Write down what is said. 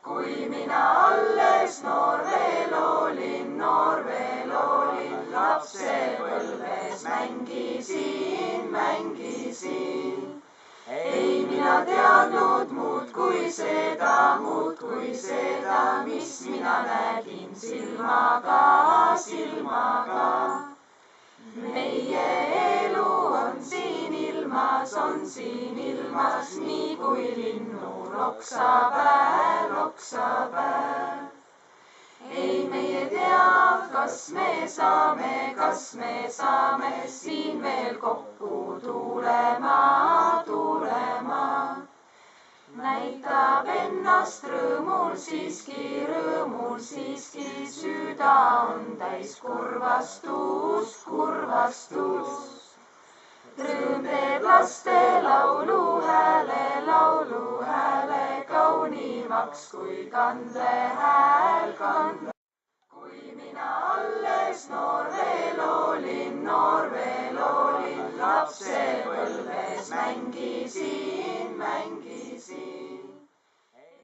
kui mina alles noor veel olin, lapsepõlves mängisin. Ei mina teadnud muud kui seda, mis mina nägin silmaga. Meie elu on siin ilmas, nii kui linnu loksapäev. Ei meie tea, kas me saame siin veel kokku tulema. Näitab ennast rõõmul siiski, süda on täis kurvastus. Rõõm teeb laste laulu hääle kaunimaks kui kandlehääl.